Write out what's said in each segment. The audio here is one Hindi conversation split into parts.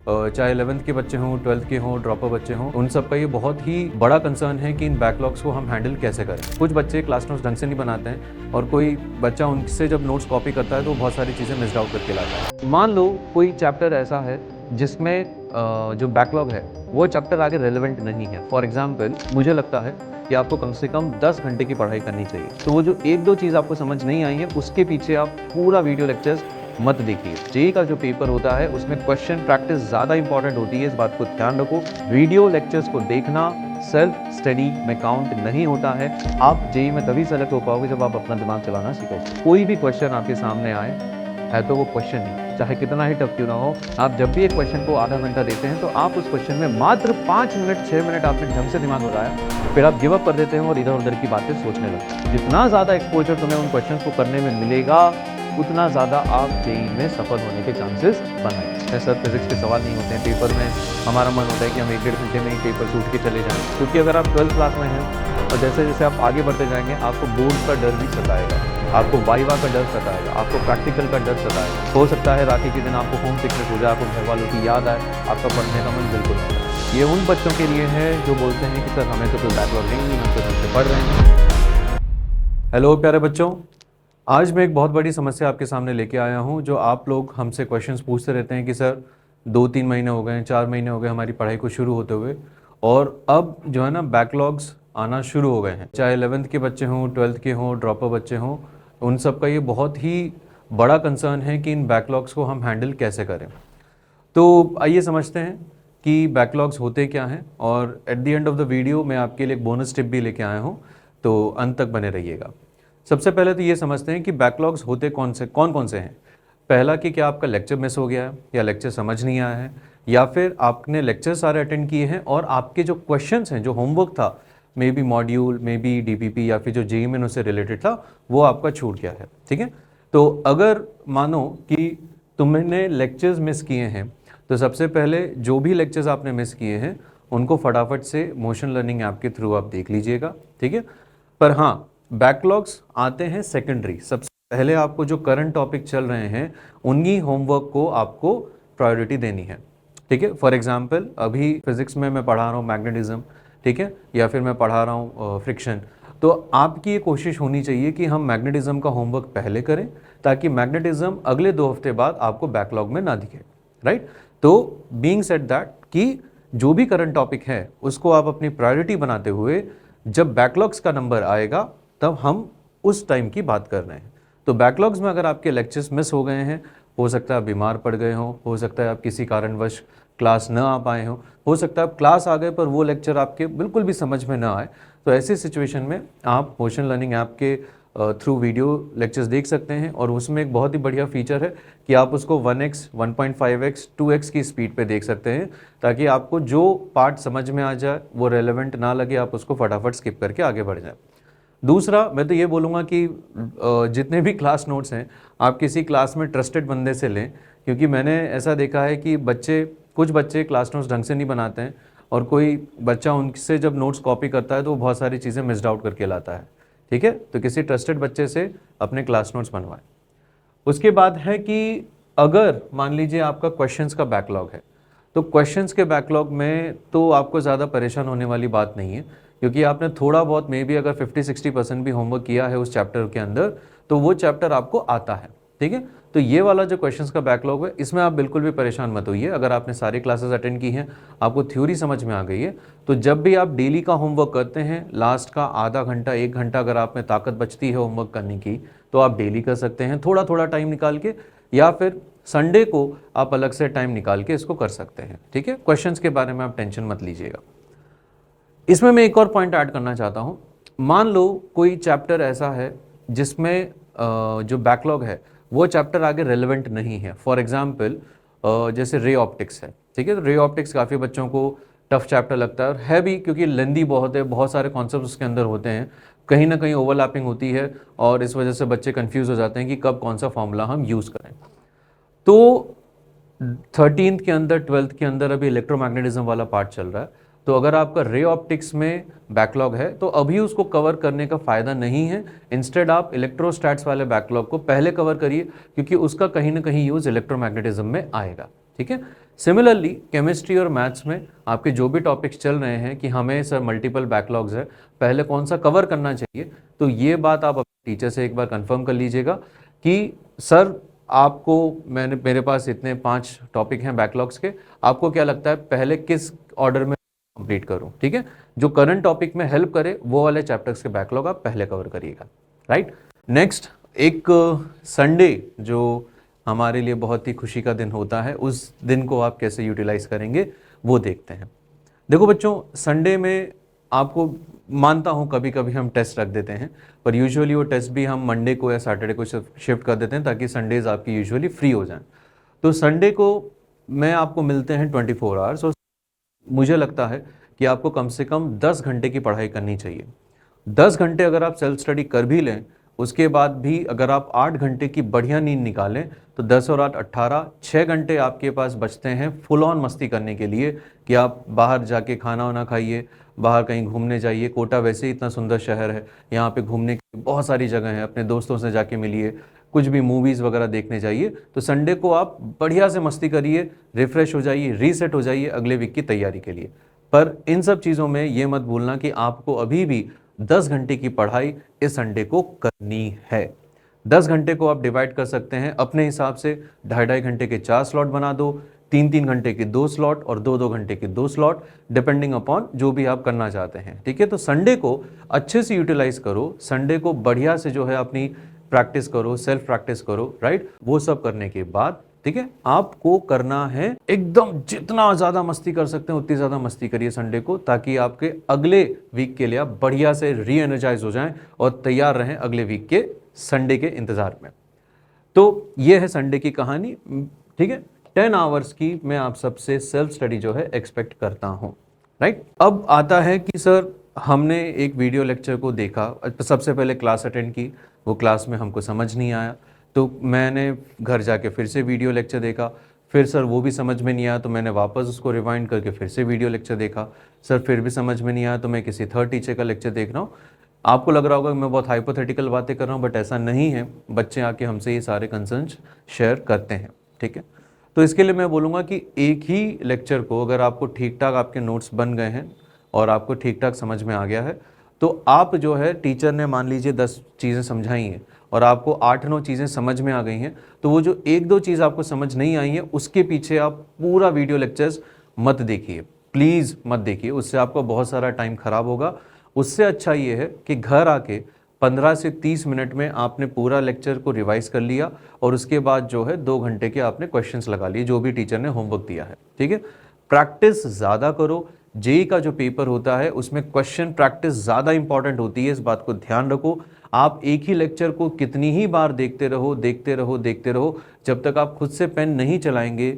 चाहे 11th के बच्चे हों, 12th के हों, ड्रॉपर बच्चे हों, उन सब का ये बहुत ही बड़ा कंसर्न है कि इन बैकलॉग्स को हम हैंडल कैसे करें। कुछ बच्चे क्लास नोट्स ढंग से नहीं बनाते हैं और कोई बच्चा उनसे जब नोट्स कॉपी करता है तो बहुत सारी चीज़ें मिस आउट करके लाता है। मान लो कोई चैप्टर ऐसा है जिसमें जो बैकलॉग है वो चैप्टर आगे रेलेवेंट नहीं है। फॉर एग्जाम्पल मुझे लगता है कि आपको कम से कम 10 घंटे की पढ़ाई करनी चाहिए, तो वो जो एक दो चीज़ आपको समझ नहीं आई है उसके पीछे आप पूरा वीडियो लेक्चर्स मत देखिए। जेईई का जो पेपर होता है उसमें क्वेश्चन प्रैक्टिस ज़्यादा इंपॉर्टेंट होती है, इस बात को ध्यान रखो। वीडियो लेक्चर्स को देखना सेल्फ स्टडी में काउंट नहीं होता है। आप जेईई में तभी सेलेक्ट हो पाओगे जब आप अपना दिमाग चलाना सीखोगे। कोई भी क्वेश्चन आपके सामने आए है तो वो क्वेश्चन नहीं, चाहे कितना ही टफ क्यों ना हो, आप जब भी एक क्वेश्चन को आधा घंटा देते हैं तो आप उस क्वेश्चन में मात्र 5 मिनट 6 मिनट आपने ढंग से दिमाग लगाया, फिर आप गिव अप कर देते हैं और इधर उधर की बातें सोचने लगते हैं। जितना ज़्यादा एक्सपोजर तुम्हें उन क्वेश्चन को करने में मिलेगा उतना ज़्यादा आप जेईई में सफल होने के चांसेस बनाएंगे। सर फिजिक्स के सवाल नहीं होते हैं पेपर में, हमारा मन होता है कि हम 1-1.5 घंटे में ही पेपर से उठ के चले जाएँ, क्योंकि अगर आप 12th क्लास में हैं और जैसे जैसे आप आगे बढ़ते जाएंगे आपको बोर्ड का डर भी सताएगा, आपको वाइवा का डर सताएगा, आपको प्रैक्टिकल का डर सताएगा। हो सकता है राखी के दिन आपको होम सिकनेस हो जाए, आपको घर वालों की याद आए, आपका पढ़ने का मन बिल्कुल नहीं है। ये उन बच्चों के लिए है जो बोलते हैं कि सर हमें तो कोई बैकलॉग नहीं, हम तो ढंग से पढ़ रहे हैं। हेलो प्यारे बच्चों, आज मैं एक बहुत बड़ी समस्या आपके सामने लेके आया हूँ। जो आप लोग हमसे क्वेश्चंस पूछते रहते हैं कि सर 2-3 महीने हो गए, 4 महीने हो गए हमारी पढ़ाई को शुरू होते हुए, और अब जो है ना बैकलॉग्स आना शुरू हो गए हैं। चाहे 11th के बच्चे हों, 12th के हों, ड्रॉपर बच्चे हों, उन सब का ये बहुत ही बड़ा कंसर्न है कि इन बैकलॉग्स को हम हैंडल कैसे करें। तो आइए समझते हैं कि बैकलॉग्स होते क्या हैं, और at the end of the video मैं आपके लिए एक बोनस टिप भी लेके आया हूँ, तो अंत तक बने रहिएगा। सबसे पहले तो ये समझते हैं कि बैकलॉग्स होते कौन कौन से हैं। पहला कि क्या आपका लेक्चर मिस हो गया है, या लेक्चर समझ नहीं आया है, या फिर आपने लेक्चर सारे अटेंड किए हैं और आपके जो क्वेश्चंस हैं, जो होमवर्क था, may be module, may be DPP, या फिर जो जेईई में उससे रिलेटेड था, वो आपका छूट गया है। ठीक है, तो अगर मानो कि तुमने लेक्चर्स मिस किए हैं तो सबसे पहले जो भी लेक्चर्स आपने मिस किए हैं उनको फटाफट से मोशन लर्निंग ऐप के थ्रू आप देख लीजिएगा। ठीक है, पर हाँ बैकलॉग्स आते हैं सेकेंडरी। सबसे पहले आपको जो करंट टॉपिक चल रहे हैं उन्हीं होमवर्क को आपको प्रायोरिटी देनी है। ठीक है, फॉर एग्जांपल अभी फिजिक्स में मैं पढ़ा रहा हूँ मैग्नेटिज्म, ठीक है, या फिर मैं पढ़ा रहा हूँ फ्रिक्शन, तो आपकी ये कोशिश होनी चाहिए कि हम मैग्नेटिज्म का होमवर्क पहले करें ताकि मैग्नेटिज्म अगले 2 हफ्ते बाद आपको बैकलॉग में ना दिखे। राइट, तो बीइंग सेड दैट कि जो भी करंट टॉपिक है उसको आप अपनी प्रायोरिटी बनाते हुए जब बैकलॉग्स का नंबर आएगा तब हम उस टाइम की बात कर रहे हैं। तो बैकलॉग्स में अगर आपके लेक्चर्स मिस हो गए हैं, हो सकता है आप बीमार पड़ गए हो सकता है आप किसी कारणवश क्लास न आ पाए हो सकता है आप क्लास आ गए पर वो लेक्चर आपके बिल्कुल भी समझ में ना आए, तो ऐसी सिचुएशन में आप मोशन लर्निंग ऐप के थ्रू वीडियो लेक्चर्स देख सकते हैं। और उसमें एक बहुत ही बढ़िया फीचर है कि आप उसको 1x, 1.5x, 2x की स्पीड पे देख सकते हैं, ताकि आपको जो पार्ट समझ में आ जाए वो रेलेवेंट ना लगे, आप उसको फटाफट स्किप करके आगे बढ़ जाए। दूसरा मैं तो ये बोलूँगा कि जितने भी क्लास नोट्स हैं आप किसी क्लास में ट्रस्टेड बंदे से लें, क्योंकि मैंने ऐसा देखा है कि कुछ बच्चे क्लास नोट्स ढंग से नहीं बनाते हैं और कोई बच्चा उनसे जब नोट्स कॉपी करता है तो वो बहुत सारी चीज़ें मिस्ड आउट करके लाता है। ठीक है, तो किसी ट्रस्टेड बच्चे से अपने क्लास नोट्स बनवाएं। उसके बाद है कि अगर मान लीजिए आपका क्वेश्चंस का बैकलॉग है, तो क्वेश्चंस के बैकलॉग में तो आपको ज़्यादा परेशान होने वाली बात नहीं है, क्योंकि आपने थोड़ा बहुत मे बी अगर 50-60% भी होमवर्क किया है उस चैप्टर के अंदर तो वो चैप्टर आपको आता है। ठीक है, तो ये वाला जो क्वेश्चंस का बैकलॉग है इसमें आप बिल्कुल भी परेशान मत होइए। अगर आपने सारी क्लासेस अटेंड की हैं, आपको थ्योरी समझ में आ गई है, तो जब भी आप डेली का होमवर्क करते हैं लास्ट का आधा घंटा 1 घंटा अगर आप में ताकत बचती है होमवर्क करने की तो आप डेली कर सकते हैं, थोड़ा थोड़ा टाइम निकाल के, या फिर संडे को आप अलग से टाइम निकाल के इसको कर सकते हैं। ठीक है, क्वेश्चंस के बारे में आप टेंशन मत लीजिएगा। इसमें मैं एक और पॉइंट ऐड करना चाहता हूँ। मान लो कोई चैप्टर ऐसा है जिसमें जो बैकलॉग है वो चैप्टर आगे रेलेवेंट नहीं है। फॉर एग्जांपल जैसे रे ऑप्टिक्स है। ठीक है, तो रे ऑप्टिक्स काफ़ी बच्चों को टफ चैप्टर लगता है, और है भी क्योंकि लेंदी बहुत है, बहुत सारे कॉन्सेप्ट उसके अंदर होते हैं, कहीं ना कहीं ओवरलैपिंग होती है, और इस वजह से बच्चे कंफ्यूज हो जाते हैं कि कब कौन सा फॉर्मूला हम यूज़ करें। तो 13th के अंदर 12th के अंदर अभी इलेक्ट्रोमैग्नेटिज्म वाला पार्ट चल रहा है, तो अगर आपका रे ऑप्टिक्स में बैकलॉग है तो अभी उसको कवर करने का फ़ायदा नहीं है। इंस्टेड आप इलेक्ट्रोस्टैट्स वाले बैकलॉग को पहले कवर करिए, क्योंकि उसका कहीं ना कहीं यूज़ इलेक्ट्रोमैग्नेटिज्म में आएगा। ठीक है, सिमिलरली केमिस्ट्री और मैथ्स में आपके जो भी टॉपिक्स चल रहे हैं कि हमें सर मल्टीपल बैकलॉग्स है, पहले कौन सा कवर करना चाहिए, तो ये बात आप अपने टीचर से एक बार कंफर्म कर लीजिएगा कि सर आपको मेरे पास इतने 5 टॉपिक हैं बैकलॉग्स के, आपको क्या लगता है पहले किस ऑर्डर में कंप्लीट करूं, ठीक है। जो करंट टॉपिक में हेल्प करे वो वाले चैप्टर्स के बैकलॉग आप पहले कवर करिएगा, राइट। नेक्स्ट, एक संडे जो हमारे लिए बहुत ही खुशी का दिन होता है, उस दिन को आप कैसे यूटिलाइज करेंगे वो देखते हैं। देखो बच्चों, संडे में आपको मानता हूँ कभी कभी हम टेस्ट रख देते हैं, पर यूजुअली वो टेस्ट भी हम मंडे को या सैटरडे को शिफ्ट कर देते हैं ताकि संडेज आपकी यूजुअली फ्री हो जाएं। तो संडे को मैं आपको मिलते हैं 24 आवर्स, और मुझे लगता है कि आपको कम से कम 10 घंटे की पढ़ाई करनी चाहिए। 10 घंटे अगर आप सेल्फ स्टडी कर भी लें, उसके बाद भी अगर आप 8 घंटे की बढ़िया नींद निकालें तो 10 और 8 18, 6 घंटे आपके पास बचते हैं फुल ऑन मस्ती करने के लिए कि आप बाहर जाके खाना वाना खाइए, बाहर कहीं घूमने जाइए। कोटा वैसे ही इतना सुंदर शहर है, यहाँ पे घूमने की बहुत सारी जगह हैं, अपने दोस्तों से जाके मिलिए, कुछ भी मूवीज़ वगैरह देखने जाइए। तो संडे को आप बढ़िया से मस्ती करिए, रिफ्रेश हो जाइए, रीसेट हो जाइए अगले वीक की तैयारी के लिए। पर इन सब चीज़ों में ये मत भूलना कि आपको अभी भी 10 घंटे की पढ़ाई इस संडे को करनी है। 10 घंटे को आप डिवाइड कर सकते हैं अपने हिसाब से, 2.5 घंटे के 4 स्लॉट बना दो, 3-3 घंटे के 2 स्लॉट और 2-2 घंटे के 2 स्लॉट, डिपेंडिंग अपॉन जो भी आप करना चाहते हैं, ठीक है। तो संडे को अच्छे से यूटिलाइज करो, संडे को बढ़िया से जो है अपनी प्रैक्टिस करो, सेल्फ प्रैक्टिस करो, राइट। वो सब करने के बाद, ठीक है, आपको करना है एकदम जितना ज्यादा मस्ती कर सकते हैं उतनी ज्यादा मस्ती करिए संडे को, ताकि आपके अगले वीक के लिए आप बढ़िया से री एनर्जाइज हो जाएं और तैयार रहें अगले वीक के संडे के इंतजार में। तो ये है संडे की कहानी, ठीक है। 10 आवर्स की मैं आप सबसे सेल्फ स्टडी जो है एक्सपेक्ट करता हूं, राइट। अब आता है कि सर हमने एक वीडियो लेक्चर को देखा, सबसे पहले क्लास अटेंड की, वो क्लास में हमको समझ नहीं आया, तो मैंने घर जाके फिर से वीडियो लेक्चर देखा, फिर सर वो भी समझ में नहीं आया तो मैंने वापस उसको रिवाइंड करके फिर से वीडियो लेक्चर देखा, सर फिर भी समझ में नहीं आया तो मैं किसी थर्ड टीचर का लेक्चर देख रहा हूँ। आपको लग रहा होगा कि मैं बहुत हाइपोथेटिकल बातें कर रहा हूँ, बट ऐसा नहीं है। बच्चे आके हमसे ये सारे कंसर्न्स शेयर करते हैं, ठीक है। तो इसके लिए मैं बोलूँगा कि एक ही लेक्चर को अगर आपको ठीक ठाक आपके नोट्स बन गए हैं और आपको ठीक ठाक समझ में आ गया है, तो आप जो है टीचर ने मान लीजिए 10 चीज़ें समझाई हैं और आपको 8-9 चीज़ें समझ में आ गई हैं, तो वो जो 1-2 चीज़ आपको समझ नहीं आई है उसके पीछे आप पूरा वीडियो लेक्चर्स मत देखिए, प्लीज़ मत देखिए, उससे आपका बहुत सारा टाइम खराब होगा। उससे अच्छा ये है कि घर आके 15 से 30 मिनट में आपने पूरा लेक्चर को रिवाइज कर लिया और उसके बाद जो है 2 घंटे के आपने क्वेश्चंस लगा लिए जो भी टीचर ने होमवर्क दिया है, ठीक है। प्रैक्टिस ज़्यादा करो, जेई का जो पेपर होता है उसमें क्वेश्चन प्रैक्टिस ज़्यादा इंपॉर्टेंट होती है, इस बात को ध्यान रखो। आप एक ही लेक्चर को कितनी ही बार देखते रहो, जब तक आप खुद से पेन नहीं चलाएंगे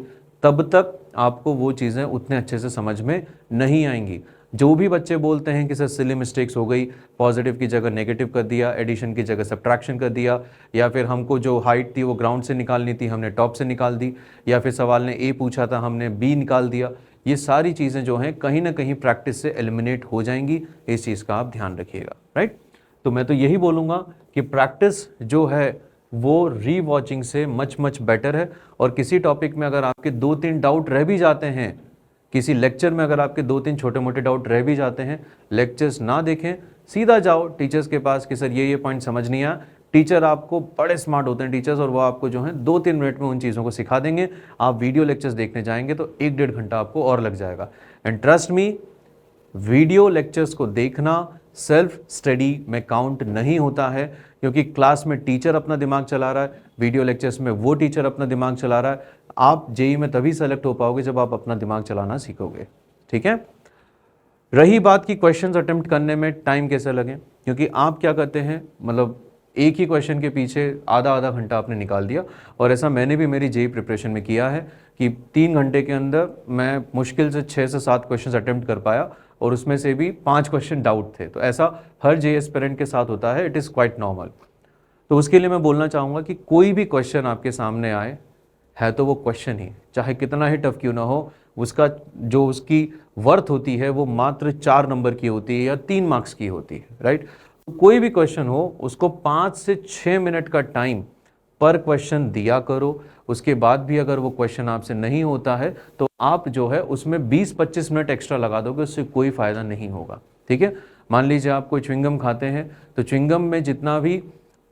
तब तक आपको वो चीज़ें उतने अच्छे से समझ में नहीं आएंगी। जो भी बच्चे बोलते हैं कि सर सिली मिस्टेक्स हो गई, पॉजिटिव की जगह नेगेटिव कर दिया, एडिशन की जगह सब्ट्रैक्शन कर दिया, या फिर हमको जो हाइट थी वो ग्राउंड से निकालनी थी हमने टॉप से निकाल दी, या फिर सवाल ने ए पूछा था हमने बी निकाल दिया, ये सारी चीज़ें जो हैं कहीं ना कहीं प्रैक्टिस से एलिमिनेट हो जाएंगी। इस चीज़ का आप ध्यान रखिएगा, राइट। तो मैं तो यही बोलूँगा कि प्रैक्टिस जो है वो री वॉचिंग से मच बेटर है। और किसी टॉपिक में अगर आपके 2-3 डाउट रह भी जाते हैं, किसी लेक्चर में अगर आपके 2-3 छोटे मोटे डाउट रह भी जाते हैं, लेक्चर्स ना देखें, सीधा जाओ टीचर्स के पास कि सर ये पॉइंट समझ नहीं आया। टीचर आपको, बड़े स्मार्ट होते हैं टीचर्स, और वो आपको जो है 2-3 मिनट में उन चीज़ों को सिखा देंगे। आप वीडियो लेक्चर्स देखने जाएंगे तो 1-1.5 घंटा आपको और लग जाएगा। And trust me, video lectures को देखना सेल्फ स्टडी में काउंट नहीं होता है, क्योंकि क्लास में टीचर अपना दिमाग चला रहा है, वीडियो लेक्चर्स में वो टीचर अपना दिमाग चला रहा है। आप जेई में तभी सेलेक्ट हो पाओगे जब आप अपना दिमाग चलाना सीखोगे, ठीक है। रही बात की क्वेश्चंस अटेम्प्ट करने में टाइम कैसे लगे, क्योंकि आप क्या करते हैं, मतलब एक ही क्वेश्चन के पीछे आधा घंटा आपने निकाल दिया, और ऐसा मैंने भी मेरी जेई प्रिपरेशन में किया है कि 3 घंटे के अंदर मैं मुश्किल से 6 से 7 क्वेश्चन अटेम्प्ट कर पाया, और उसमें से भी 5 क्वेश्चन डाउट थे। तो ऐसा हर जेई एस्पिरेंट के साथ होता है, इट इज़ क्वाइट नॉर्मल। तो उसके लिए मैं बोलना चाहूँगा कि कोई भी क्वेश्चन आपके सामने आए है तो वो क्वेश्चन ही, चाहे कितना ही टफ क्यों ना हो, उसका जो उसकी वर्थ होती है वो मात्र 4 नंबर की होती है या 3 मार्क्स की होती है, राइट। कोई भी क्वेश्चन हो उसको 5 से 6 मिनट का टाइम पर क्वेश्चन दिया करो। उसके बाद भी अगर वो क्वेश्चन आपसे नहीं होता है तो आप जो है उसमें 20-25 मिनट एक्स्ट्रा लगा दोगे, उससे कोई फ़ायदा नहीं होगा। ठीक है, मान लीजिए आप कोई च्युइंगम खाते हैं तो च्युइंगम में जितना भी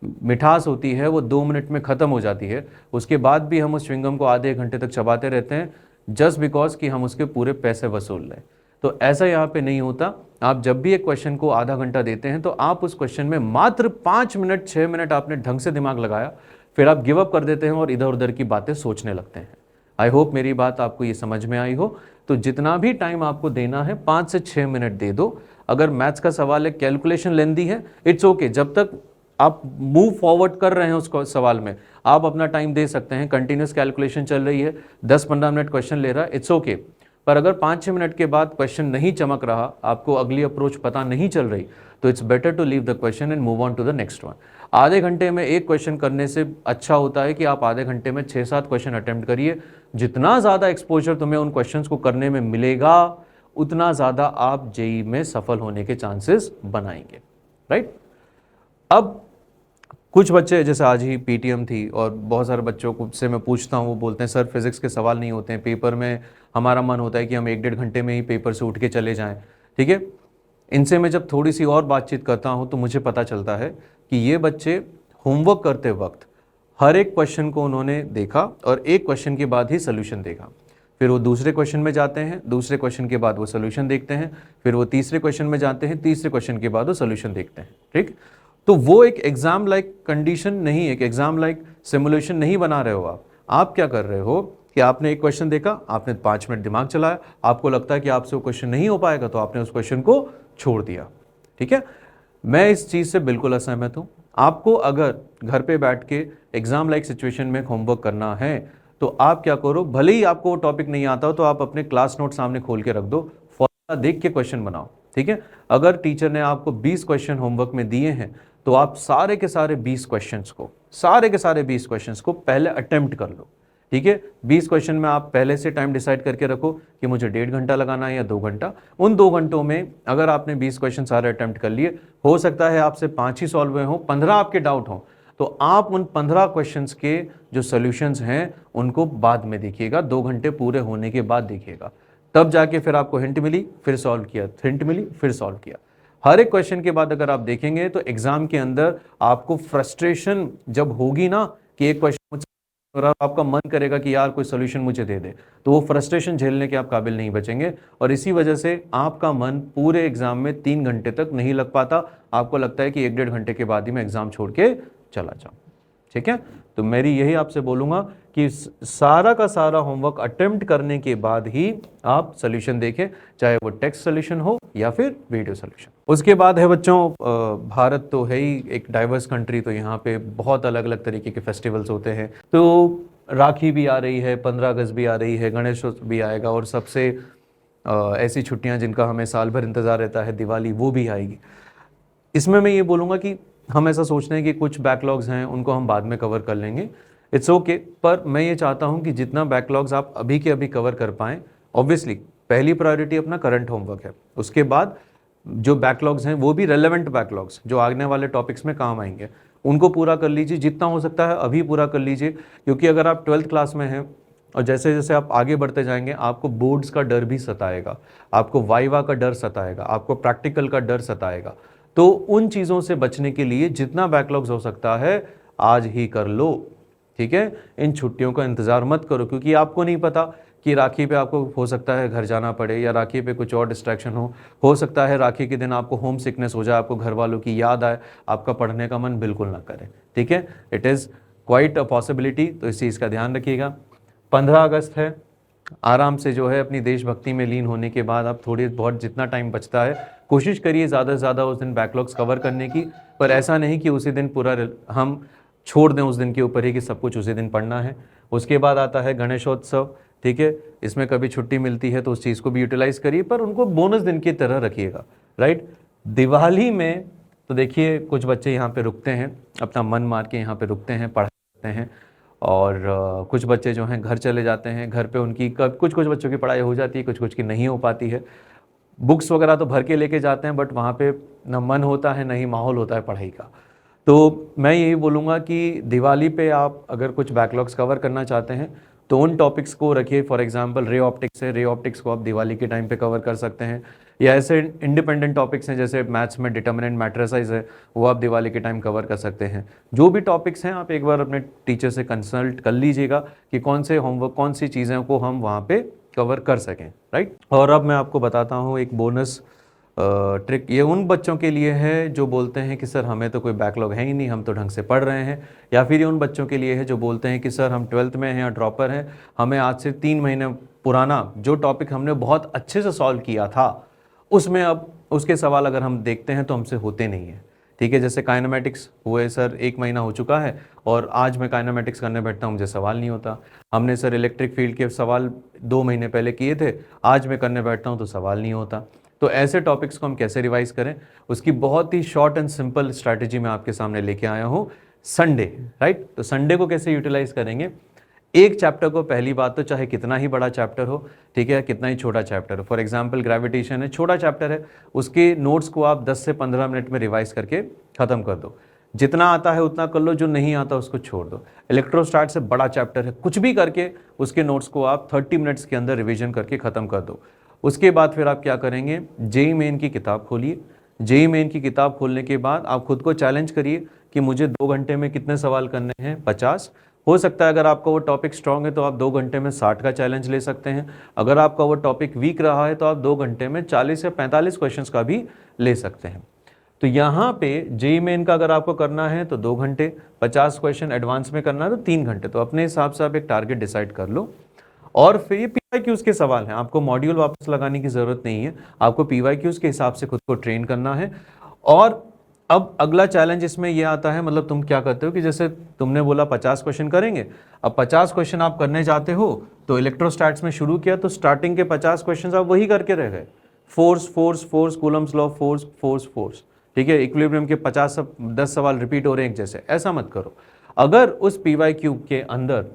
मिठास होती है वो 2 मिनट में ख़त्म हो जाती है, उसके बाद भी हम उस च्युइंगम को आधे घंटे तक चबाते रहते हैं जस्ट बिकॉज कि हम उसके पूरे पैसे वसूल लें। तो ऐसा यहाँ पे नहीं होता। आप जब भी एक क्वेश्चन को आधा घंटा देते हैं तो आप उस क्वेश्चन में मात्र 5 मिनट 6 मिनट आपने ढंग से दिमाग लगाया, फिर आप गिव अप कर देते हैं और इधर उधर की बातें सोचने लगते हैं। आई होप मेरी बात आपको ये समझ में आई हो। तो जितना भी टाइम आपको देना है 5 से 6 मिनट दे दो। अगर मैथ्स का सवाल है, कैलकुलेशन लेंदी है, इट्स ओके, जब तक आप मूव फॉरवर्ड कर रहे हैं उसको सवाल में आप अपना टाइम दे सकते हैं। कंटिन्यूस कैलकुलेशन चल रही है, 10-15 मिनट क्वेश्चन ले रहा है, इट्स ओके। पर अगर 5-6 मिनट के बाद क्वेश्चन नहीं चमक रहा, आपको अगली अप्रोच पता नहीं चल रही, तो it's better to leave the question and move on to the next one. आधे घंटे में एक क्वेश्चन करने से अच्छा होता है कि आप आधे घंटे में 6-7 क्वेश्चन अटेम्प्ट करिए। जितना ज़्यादा एक्सपोजर तुम्हें उन क्वेश्चंस को करने में मिलेगा, उतना ज़्यादा आप जेईई में सफल होने के चांसेस बनाएंगे, राइट। अब कुछ बच्चे, जैसे आज ही पीटीएम थी और बहुत सारे बच्चों को से मैं पूछता हूँ, वो बोलते हैं सर फिजिक्स के सवाल नहीं होते हैं पेपर में, हमारा मन होता है कि हम 1-1.5 घंटे में ही पेपर से उठ के चले जाएं। ठीक है, इनसे मैं जब थोड़ी सी और बातचीत करता हूँ तो मुझे पता चलता है कि ये बच्चे होमवर्क करते वक्त हर एक क्वेश्चन को उन्होंने देखा और एक क्वेश्चन के बाद ही सोल्यूशन देखा, फिर वो दूसरे क्वेश्चन में जाते हैं, दूसरे क्वेश्चन के बाद वो सोल्यूशन देखते हैं, फिर वो तीसरे क्वेश्चन में जाते हैं, तीसरे क्वेश्चन के बाद वो सोल्यूशन देखते हैं। ठीक, तो वो एक एग्जाम लाइक कंडीशन नहीं, एक एग्जाम लाइक सिमुलेशन नहीं बना रहे हो आप क्या कर रहे हो कि आपने एक क्वेश्चन देखा, आपने 5 मिनट दिमाग चलाया, आपको लगता है कि आपसे वो क्वेश्चन नहीं हो पाएगा तो आपने उस क्वेश्चन को छोड़ दिया। ठीक है, मैं इस चीज़ से बिल्कुल असहमत हूँ। आपको अगर घर पे बैठ के एग्जाम लाइक सिचुएशन में होमवर्क करना है तो आप क्या करो, भले ही आपको वो टॉपिक नहीं आता हो तो आप अपने क्लास नोट सामने खोल के रख दो, फॉर्मूला देख के क्वेश्चन बनाओ। ठीक है, अगर टीचर ने आपको 20 क्वेश्चन होमवर्क में दिए हैं तो आप सारे के सारे 20 क्वेश्चंस को पहले अटेम्प्ट कर लो। ठीक है, 20 क्वेश्चन में आप पहले से टाइम डिसाइड करके रखो कि मुझे 1.5 घंटा लगाना है या 2 घंटा। उन 2 घंटों में अगर आपने 20 क्वेश्चन सारे अटेम्प्ट कर लिए, हो सकता है आपसे 5 ही सॉल्व हुए हों, 15 आपके डाउट हों, तो आप उन 15 क्वेश्चंस के जो सोल्यूशंस हैं उनको बाद में देखिएगा, 2 घंटे पूरे होने के बाद देखिएगा, तब जाके फिर आपको हिंट मिली, फिर सॉल्व किया, हिंट मिली, फिर सॉल्व किया। हर एक क्वेश्चन के बाद अगर आप देखेंगे तो एग्जाम के अंदर आपको फ्रस्ट्रेशन जब होगी ना कि एक क्वेश्चन और आपका मन करेगा कि यार कोई सोल्यूशन मुझे दे दे, तो वो फ्रस्ट्रेशन झेलने के आप काबिल नहीं बचेंगे और इसी वजह से आपका मन पूरे एग्जाम में 3 घंटे तक नहीं लग पाता। आपको लगता है कि 1-1.5 घंटे के बाद ही मैं एग्जाम छोड़ के चला जाऊं। ठीक है, तो मेरी यही आपसे बोलूंगा कि सारा का सारा होमवर्क अटेम्प्ट करने के बाद ही आप सोल्यूशन देखें, चाहे वो टेक्स्ट सोल्यूशन हो या फिर वीडियो सोल्यूशन। उसके बाद है बच्चों, भारत तो है ही एक डाइवर्स कंट्री, तो यहाँ पे बहुत अलग अलग तरीके के फेस्टिवल्स होते हैं। तो राखी भी आ रही है, 15 अगस्त भी आ रही है, गणेशोत्सव भी आएगा और सबसे ऐसी छुट्टियाँ जिनका हमें साल भर इंतज़ार रहता है, दिवाली, वो भी आएगी। इसमें मैं ये बोलूँगा कि हम ऐसा सोच रहे हैं कि कुछ बैकलॉग्स हैं उनको हम बाद में कवर कर लेंगे, इट्स ओके, पर मैं ये चाहता हूँ कि जितना बैकलॉग्स आप अभी के अभी कवर कर पाएँ, ऑब्वियसली पहली प्रायोरिटी अपना करंट होमवर्क है, उसके बाद जो बैकलॉग्स हैं वो भी रेलेवेंट बैकलॉग्स जो आने वाले टॉपिक्स में काम आएंगे उनको पूरा कर लीजिए, जितना हो सकता है अभी पूरा कर लीजिए। क्योंकि अगर आप 12th क्लास में हैं और जैसे जैसे आप आगे बढ़ते जाएंगे आपको बोर्ड्स का डर भी सताएगा, आपको वाइवा का डर सताएगा, आपको प्रैक्टिकल का डर सताएगा। तो उन चीज़ों से बचने के लिए जितना बैकलॉग्स हो सकता है आज ही कर लो। ठीक है, इन छुट्टियों का इंतज़ार मत करो, क्योंकि आपको नहीं पता कि राखी पे आपको हो सकता है घर जाना पड़े या राखी पे कुछ और डिस्ट्रैक्शन हो सकता है राखी के दिन आपको होम सिकनेस हो जाए, आपको घर वालों की याद आए, आपका पढ़ने का मन बिल्कुल ना करे। ठीक है, it is quite a possibility, तो इस चीज़ का ध्यान रखिएगा। 15 अगस्त है, आराम से जो है अपनी देशभक्ति में लीन होने के बाद आप थोड़ी बहुत जितना टाइम बचता है कोशिश करिए ज़्यादा से ज़्यादा उस दिन बैकलॉग्स कवर करने की, पर ऐसा नहीं कि उसी दिन पूरा हम छोड़ दें उस दिन के ऊपर ही कि सब कुछ उसी दिन पढ़ना है। उसके बाद आता है गणेशोत्सव। ठीक है, इसमें कभी छुट्टी मिलती है तो उस चीज़ को भी यूटिलाइज़ करिए, पर उनको बोनस दिन की तरह रखिएगा, राइट। दिवाली में तो देखिए कुछ बच्चे यहाँ पे रुकते हैं, अपना मन मार के यहाँ पे रुकते हैं, पढ़ाई करते हैं, और कुछ बच्चे जो हैं घर चले जाते हैं। घर पे उनकी कुछ बच्चों की पढ़ाई हो जाती है, कुछ की नहीं हो पाती है। बुक्स वगैरह तो भर के लेके जाते हैं, बट वहाँ पे ना मन होता है ना ही माहौल होता है पढ़ाई का। तो मैं यही बोलूँगा कि दिवाली पे आप अगर कुछ बैकलॉग्स कवर करना चाहते हैं तो उन टॉपिक्स को रखिए। फॉर एग्जांपल रे ऑप्टिक्स है, रे ऑप्टिक्स को आप दिवाली के टाइम पे कवर कर सकते हैं, या ऐसे इंडिपेंडेंट टॉपिक्स हैं जैसे मैथ्स में डिटर्मिनेंट मैट्रिसेस है, वो आप दिवाली के टाइम कवर कर सकते हैं। जो भी टॉपिक्स हैं आप एक बार अपने टीचर से कंसल्ट कर लीजिएगा कि कौन से होमवर्क, कौन सी चीज़ों को हम वहाँ पे कवर कर सकें, राइट। और अब मैं आपको बताता हूँ एक बोनस ट्रिक। ये उन बच्चों के लिए है जो बोलते हैं कि सर हमें तो कोई बैकलॉग है ही नहीं, हम तो ढंग से पढ़ रहे हैं, या फिर ये उन बच्चों के लिए है जो बोलते हैं कि सर हम 12th में हैं या ड्रॉपर हैं, हमें आज से 3 महीने पुराना जो टॉपिक हमने बहुत अच्छे से सॉल्व किया था उसमें अब उसके सवाल अगर हम देखते हैं तो हमसे होते नहीं हैं। ठीक है, जैसे काइनेमेटिक्स हुए सर 1 महीना हो चुका है और आज मैं काइनेमेटिक्स करने बैठता हूँ, मुझे सवाल नहीं होता। हमने सर इलेक्ट्रिक फील्ड के सवाल 2 महीने पहले किए थे, आज मैं करने बैठता हूँ तो सवाल नहीं होता। तो ऐसे टॉपिक्स को हम कैसे रिवाइज करें, उसकी बहुत ही शॉर्ट एंड सिंपल स्ट्रैटेजी मैं आपके सामने लेके आया हूँ। Sunday, right. तो संडे को कैसे यूटिलाइज करेंगे, एक चैप्टर को, पहली बात तो चाहे कितना ही बड़ा चैप्टर हो, ठीक है, कितना ही छोटा चैप्टर हो, फॉर एग्जांपल ग्रेविटेशन है, छोटा चैप्टर है, उसके नोट्स को आप 10 से 15 मिनट में रिवाइज करके ख़त्म कर दो। जितना आता है उतना कर लो, जो नहीं आता उसको छोड़ दो। इलेक्ट्रोस्टैट से बड़ा चैप्टर है, कुछ भी करके उसके नोट्स को आप 30 मिनट्स के अंदर रिविजन करके ख़त्म कर दो। उसके बाद फिर आप क्या करेंगे, जेईई मेन की किताब खोलिए। जेईई मेन की किताब खोलने के बाद आप खुद को चैलेंज करिए कि मुझे 2 घंटे में कितने सवाल करने हैं, 50। हो सकता है अगर आपका वो टॉपिक स्ट्रांग है तो आप 2 घंटे में 60 का चैलेंज ले सकते हैं। अगर आपका वो टॉपिक वीक रहा है तो आप 2 घंटे में 40 या 45 क्वेश्चंस का भी ले सकते हैं। तो यहाँ पे जेईई मेन का अगर आपको करना है तो 2 घंटे, 50 क्वेश्चन एडवांस में करना है तो 3 घंटे। तो अपने हिसाब से आप एक टारगेट डिसाइड कर लो। और फिर ये पीवाईक्यूज के सवाल हैं, आपको मॉड्यूल वापस लगाने की जरूरत नहीं है, आपको पीवाईक्यूज के हिसाब से खुद को ट्रेन करना है। और अब अगला चैलेंज इसमें यह आता है, मतलब तुम क्या करते हो कि जैसे तुमने बोला 50 क्वेश्चन करेंगे, अब 50 क्वेश्चन आप करने जाते हो तो इलेक्ट्रोस्टैट्स में शुरू किया तो स्टार्टिंग के 50 क्वेश्चन आप वही करके रह गए, force force force, Coulomb's law, force force force, ठीक है। इक्विलिब्रियम के 10 सवाल रिपीट हो रहे हैं एक जैसे, ऐसा मत करो। अगर उस पीवाईक्यू के अंदर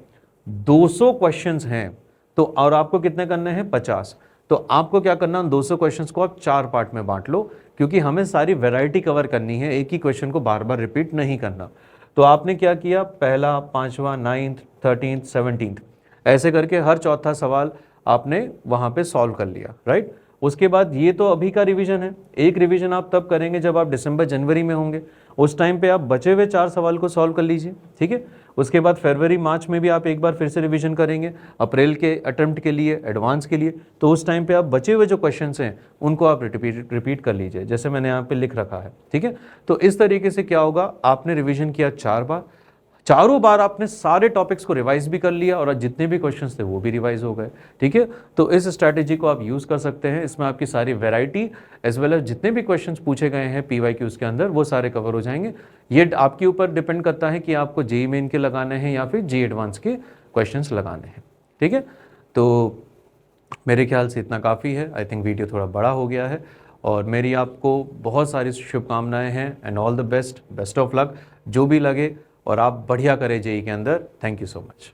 200 क्वेश्चंस हैं तो, और आपको कितने करने हैं, 50, तो आपको क्या करना, 200 क्वेश्चंस को आप 4 पार्ट में बांट लो, क्योंकि हमें सारी वैरायटी कवर करनी है, एक ही क्वेश्चन को बार बार रिपीट नहीं करना। तो आपने क्या किया, पहला, 5वां, 9th, 13th, 17th, ऐसे करके हर चौथा सवाल आपने वहाँ पे सॉल्व कर लिया, राइट। उसके बाद ये तो अभी का रिवीजन है, एक रिवीजन आप तब करेंगे जब आप दिसंबर जनवरी में होंगे, उस टाइम पे आप बचे हुए 4 सवाल को सॉल्व कर लीजिए, ठीक है। उसके बाद फरवरी मार्च में भी आप एक बार फिर से रिवीजन करेंगे, अप्रैल के अटेम्प्ट के लिए, एडवांस के लिए, तो उस टाइम पे आप बचे हुए जो क्वेश्चंस हैं उनको आप रिपीट कर लीजिए, जैसे मैंने यहाँ पे लिख रखा है, ठीक है। तो इस तरीके से क्या होगा, आपने रिवीजन किया 4 बार, चारों बार आपने सारे टॉपिक्स को रिवाइज भी कर लिया और जितने भी क्वेश्चंस थे वो भी रिवाइज हो गए, ठीक है। तो इस स्ट्रैटेजी को आप यूज़ कर सकते हैं, इसमें आपकी सारी वैरायटी एज वेल एज जितने भी क्वेश्चंस पूछे गए हैं पीवाईक्यूज के अंदर वो सारे कवर हो जाएंगे। ये आपके ऊपर डिपेंड करता है कि आपको जेईई मेन के लगाने हैं या फिर जेईई एडवांस के क्वेश्चंस लगाने हैं, ठीक है। तो मेरे ख्याल से इतना काफ़ी है, आई थिंक वीडियो थोड़ा बड़ा हो गया है, और मेरी आपको बहुत सारी शुभकामनाएं हैं and all the best, best of luck जो भी लगे, और आप बढ़िया करें जेईई के अंदर। Thank you so much.